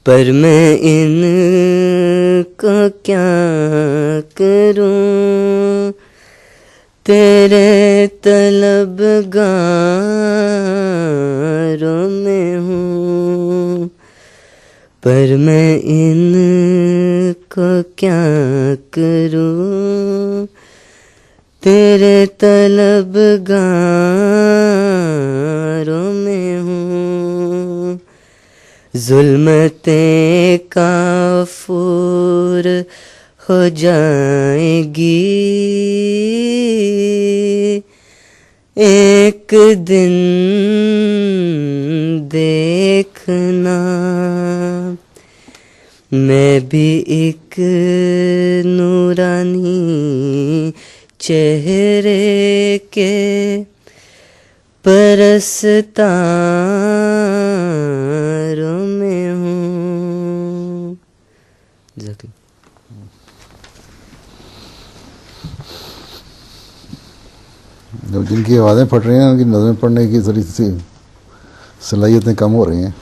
पर मैं इनको क्या करूं, तेरे तलबगारों में हूँ। पर मैं इनको क्या करूं, तेरे तलबगारों में हूँ। ज़ुल्मते काफूर हो जाएगी एक दिन, देखना मैं भी एक नूरानी चेहरे के परस्तारों में हूँ। जब जिनकी आवाज़ें फट रही हैं उनकी नज़में पढ़ने की थोड़ी सी सलाहियतें कम हो रही हैं।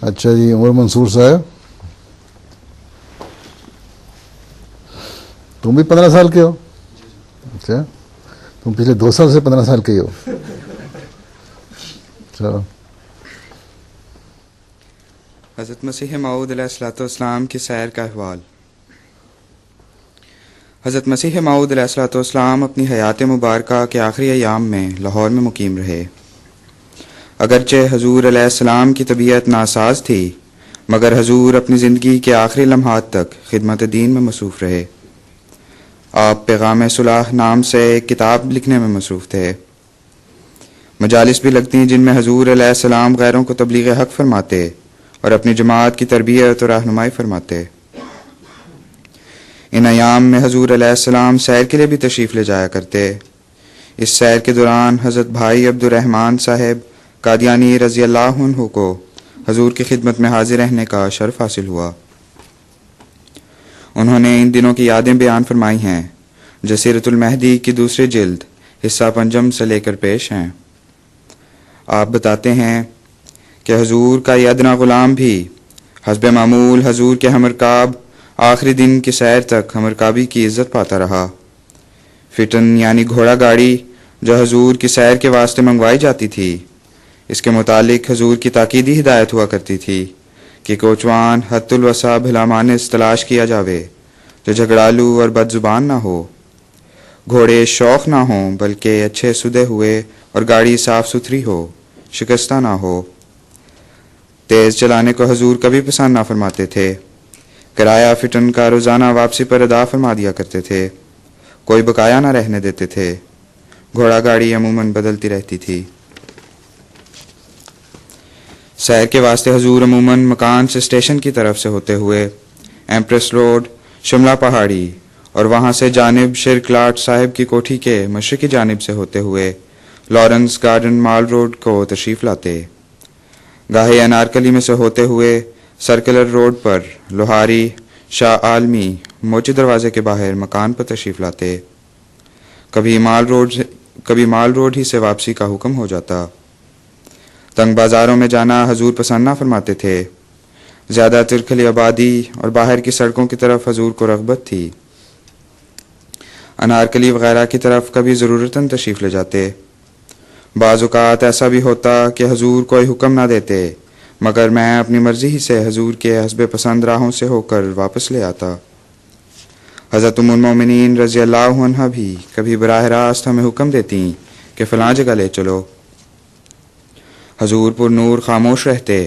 अच्छा जी, उमर मंसूर साहब, तुम भी 15 साल के हो? अच्छा, तुम पिछले 2 साल से 15 साल के हो। चलो। हज़रत मसीह मऊद अलैहिस्सलाम की सैर का अहवाल। हज़रत मसीह मऊद अलैहिस्सलाम अपनी हयात मुबारका के आखिरी अयाम में लाहौर में मुकीम रहे। अगरचे हजूर अलैहिस्सलाम की तबीयत नासाज थी, मगर हजूर अपनी ज़िंदगी के आखिरी लम्हात तक खिदमत दीन में मसरूफ़ रहे। आप पैगाम सुलह नाम से एक किताब लिखने में मसरूफ़ थे। मजालिस भी लगती जिनमें हजूर अलैहिस्सलाम गैरों को तबलीग हक़ फरमाते और अपनी जमात की तरबियत और रहनुमाई फरमाते। इन अयाम में हजूर अलैहिस्सलाम सैर के लिए भी तशरीफ़ ले जाया करते। इस सैर के दौरान हज़रत भाई अब्दुर्रहमान साहब कादियानी रज़ी अल्लाह अन्हु को हजूर की खिदमत में हाजिर रहने का शर्फ हासिल हुआ। उन्होंने इन दिनों की यादें बयान फरमाई हैं जो सीरतुल महदी की दूसरी जिल्द हिस्सा पंजम से लेकर पेश हैं। आप बताते हैं कि हजूर का यह अदना ग़ुलाम भी हस्ब मामूल हजूर के हमरकाब आखिरी दिन की सैर तक हमरकाबी की इज़्ज़त पाता रहा। फिटन यानी घोड़ा गाड़ी जो हजूर की सैर के वास्ते मंगवाई जाती थी, इसके मुतालिक हजूर की ताकीदी हिदायत हुआ करती थी कि कोचवान हत्तुल वसा भिलामानिस तलाश किया जावे जो झगड़ालू और बदजुबान ना हो, घोड़े शौक ना हों बल्कि अच्छे सुधे हुए और गाड़ी साफ सुथरी हो, शिकस्ता ना हो। तेज़ चलाने को हजूर कभी पसंद ना फरमाते थे। किराया फिटन का रोज़ाना वापसी पर अदा फरमा दिया करते थे। कोई बकाया ना रहने देते थे। घोड़ा गाड़ी अमूमन बदलती रहती थी। सैर के वास्ते हजूर अमूमन मकान से स्टेशन की तरफ से होते हुए एम्प्रेस रोड, शिमला पहाड़ी और वहाँ से जानिब शेर क्लाट साहिब की कोठी के मशरिकी जानिब से होते हुए लॉरेंस गार्डन माल रोड को तशरीफ़ लाते। गाहे अनारकली में से होते हुए सर्कुलर रोड पर लोहारी शाह आलमी मोची दरवाजे के बाहर मकान पर तशरीफ़ लाते। कभी माल रोड ही से वापसी का हुक्म हो जाता। तंग बाज़ारों में जाना हजूर पसंद ना फरमाते थे। ज़्यादा तिरखली आबादी और बाहर की सड़कों की तरफ हजूर को रग़बत थी। अनारकली वगैरह की तरफ कभी ज़रूरतन तशरीफ़ ले जाते। बाज़ औक़ात ऐसा भी होता कि हजूर कोई हुक्म ना देते, मगर मैं अपनी मर्ज़ी ही से हजूर के हस्बे पसंद राहों से होकर वापस ले आता। हज़रत उम्मुल मोमिनीन रज़ी अल्लाह अन्हा भी कभी बराह रास्त हमें हुक्म देती कि फ़लाँ जगह ले चलो। हजूर पुरनूर खामोश रहते,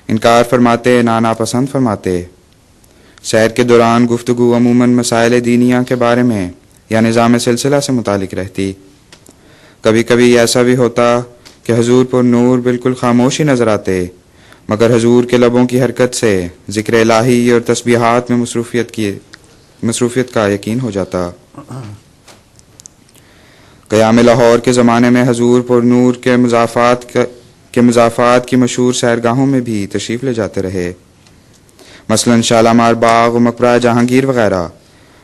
इनकार फरमाते, नापसंद फरमाते। सैर के दौरान गुफ्तगू अमूमन मसाइल दीनिया के बारे में या निज़ाम सिलसिला से मुतालिक रहती। कभी कभी ऐसा भी होता कि हजूर पुरनूर बिल्कुल खामोश ही नज़र आते, मगर हजूर के लबों की हरकत से ज़िक्र इलाही और तस्बीहात में मसरूफ़ियत का यकीन हो जाता। क़याम लाहौर के ज़माने में हजूर पुरनूर के मज़ाफ़ात की मशहूर सैरगाहों में भी तशरीफ़ ले जाते रहे, मसलन शालामार बाग और मकबरा जहांगीर वग़ैरह।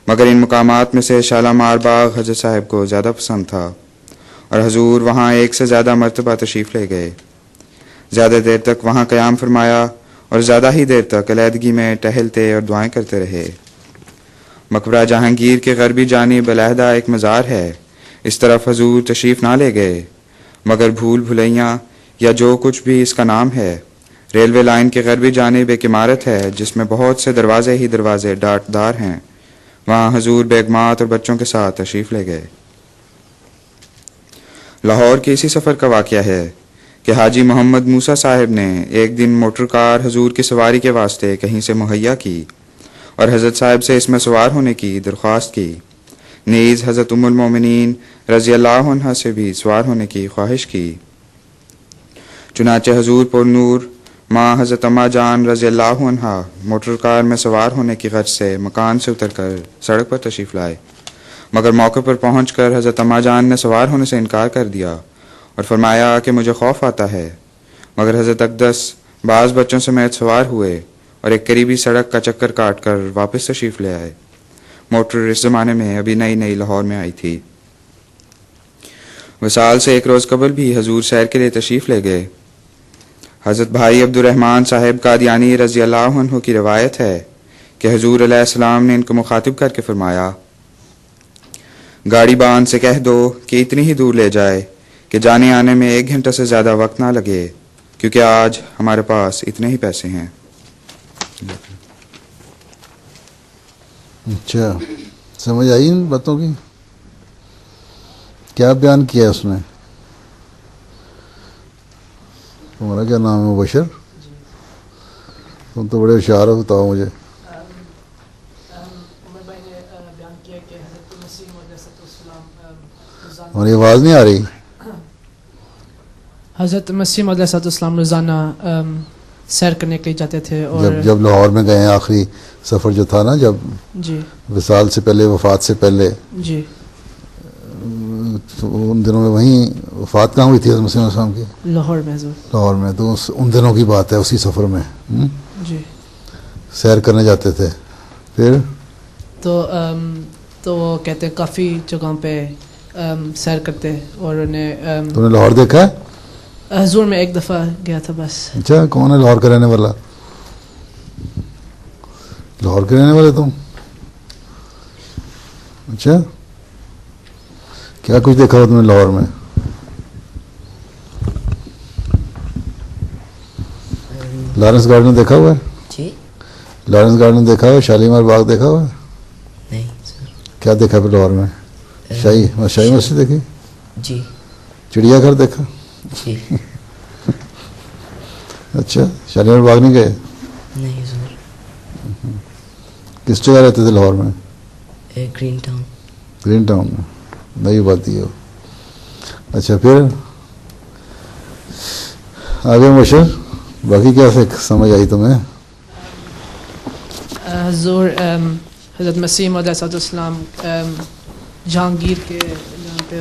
मगर इन मकामात में से शालामार बाग हज़रत साहब को ज़्यादा पसंद था और हजूर वहाँ एक से ज़्यादा मरतबा तशरीफ़ ले गए। ज़्यादा देर तक वहाँ क़याम फरमाया और ज़्यादा ही देर तक अलहदगी में टहलते और दुआएं करते रहे। मकबरा जहांगीर के गरबी जानिब अलहदा एक मज़ार है। इस तरफ हजूर तशरीफ़ ना ले गए, मगर भूल भुलैया या जो कुछ भी इसका नाम है, रेलवे लाइन के गरबी जानिब एक इमारत है जिसमें बहुत से दरवाजे ही दरवाजे डाटदार हैं। वहाँ हजूर बेगमात और बच्चों के साथ तशरीफ़ ले गए। लाहौर के इसी सफ़र का वाक़या है कि हाजी मोहम्मद मूसा साहब ने एक दिन मोटर कार हजूर की सवारी के वास्ते कहीं से मुहैया की और हज़रत साहब से इसमें सवार होने की दरख्वास्त की। नीज़ हज़रत उम्मुल मोमिनीन रज़ी अल्लाह अन्हा से भी सवार होने की ख्वाहिश की। चुनाचे हजूर पुर नूर माँ हज़रत अम्मा जान रज़ी अल्लाह अन्हा मोटर कार में सवार होने की गर्ज से मकान से उतरकर सड़क पर तशरीफ़ लाए, मगर मौके पर पहुंचकर हज़रत अम्मा जान ने सवार होने से इनकार कर दिया और फरमाया कि मुझे खौफ आता है। मगर हज़रत अक़दस बाज़ बच्चों समेत सवार हुए और एक करीबी सड़क का चक्कर काट कर वापस तशरीफ़ ले आए। मोटर इस ज़माने में अभी नई नई लाहौर में आई थी। वसाल से एक रोज़ कबल भी हजूर सैर के लिए तशरीफ़ ले गए। हज़रत भाई अब्दुर्रहमान साहिब कादियानी रज़ी अल्लाह अन्हु की रवायत है कि हजूर अलैहिस्सलाम ने इनको मुखातिब करके फरमाया, गाड़ी बान से कह दो कि इतनी ही दूर ले जाए कि जाने आने में 1 घंटे से ज़्यादा वक्त ना लगे, क्योंकि आज हमारे पास इतने ही पैसे हैं। अच्छा, समझ आई इन बातों की? क्या बयान किया उसने? तुम्हारा क्या नाम है? मुबशर? तुम तो बड़े होशियार हो, बताओ मुझे। और ये आवाज़ नहीं आ रही? हज़रत मसीह मौद अलैहिस्सलाम रोज़ाना सैर करने के लिए जाते थे और जब लाहौर में गए आखिरी सफ़र जो था ना, जब जी विसाल से पहले, वफ़ात से पहले, जी तो उन दिनों में वहीं वफ़ात कहाँ हुई थी हज़रत मसीह अलैहिस्सलाम की? लाहौर में हज़ूर। लाहौर में। तो उन दिनों की बात है, उसी सफ़र में जी सैर करने जाते थे। फिर तो वो कहते हैं काफ़ी जगहों पे सैर करते और उन्हें तुमने लाहौर देखा है? हजूर में एक दफ़ा गया था बस। अच्छा, कौन है लाहौर का रहने वाला? लाहौर के रहने वाले तुम? अच्छा, क्या कुछ देखा हो तुमने लाहौर में? लॉरेंस गार्डन देखा हुआ है? जी लॉरेंस गार्डन देखा हुआ है? शालीमार बाग देखा हुआ है? नहीं सर। क्या देखा फिर लाहौर में? शाही मस्जिद देखी? जी चिड़ियाघर देखा? जी अच्छा, शालीमार बाग नहीं गए? नहीं सर। किस जगह रहते थे लाहौर में? Green town. ग्रीन टाउन में? नई बात ही हो। अच्छा, फिर आगे मुबशर, बाकी क्या समझ आई तुम्हें? हजूर हज़रत मसीह मौद अलैहिस्सलाम जहांगीर के जहाँ पे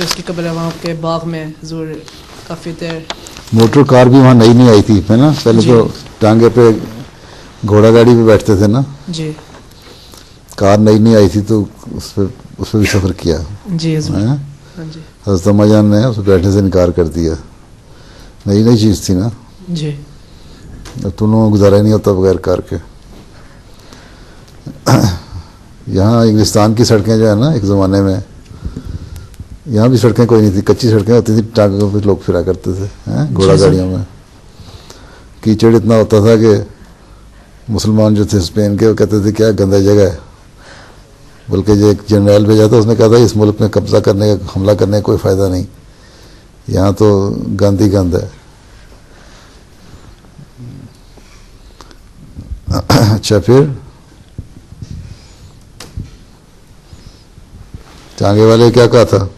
उसकी कब्र है, वहाँ के बाग में हजूर काफ़ी देर। मोटर कार भी वहाँ नई नहीं आई थी, है ना? पहले तो टांगे पे घोड़ा गाड़ी पे बैठते थे ना जी। कार नई नहीं आई थी तो उस पर भी सफ़र किया जी हजूर। है? हाँ जी हज़रत अम्मा जान ने उस पर बैठने से इनकार कर दिया। नई नई चीज़ थी ना, जी। अब तुम लोगों को गुजारा ही नहीं होता बगैर कार के। यहाँ इंग्लिस्तान की सड़कें जो है ना, एक ज़माने में यहाँ भी सड़कें कोई नहीं थी, कच्ची सड़कें होती थी, टांगों पे लोग फिरा करते थे, हैं, घोड़ा गाड़ियों में। कीचड़ इतना होता था कि मुसलमान जो थे स्पेन के, वो कहते थे क्या गंदा जगह है। बल्कि जो एक जनरल भेजा था, उसने कहा था इस मुल्क में कब्जा करने का, हमला करने का कोई फ़ायदा नहीं, यहाँ तो गंद ही गंद है। अच्छा, फिर टांगे वाले क्या कहा था?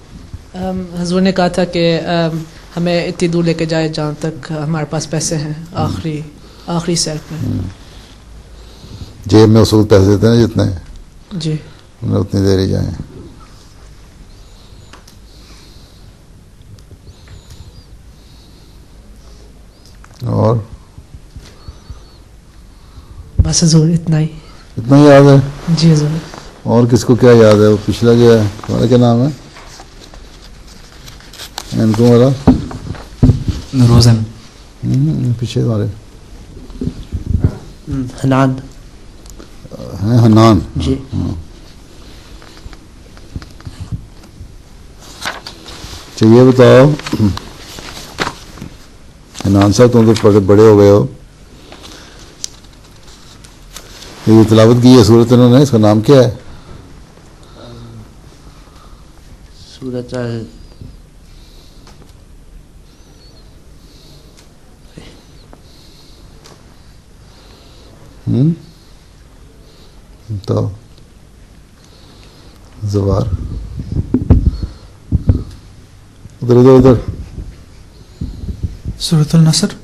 हजूर ने कहा था कि हमें इतनी दूर लेके जाए जहाँ तक हमारे पास पैसे हैं, आखिरी सैर पे। जेब में उस वक्त पैसे देते हैं जितने, जी हमें उतनी देर ही जाए। और बस हजूर इतना ही याद है? जी हजूर। और किसको क्या याद है? वो पिछला जो है, तुम्हारा क्या नाम है? इनको वाला रोज़न। पीछे हमारे हनान। हैं हन्नान। जी। चाहिए बताओ हन्नान साहब, तुम तो बड़े हो गए हो। ये तिलावत की है सूरत इन्होंने, इसका नाम क्या है? सूरत तो जवार उधर उधर उधर सूरतुल नसर।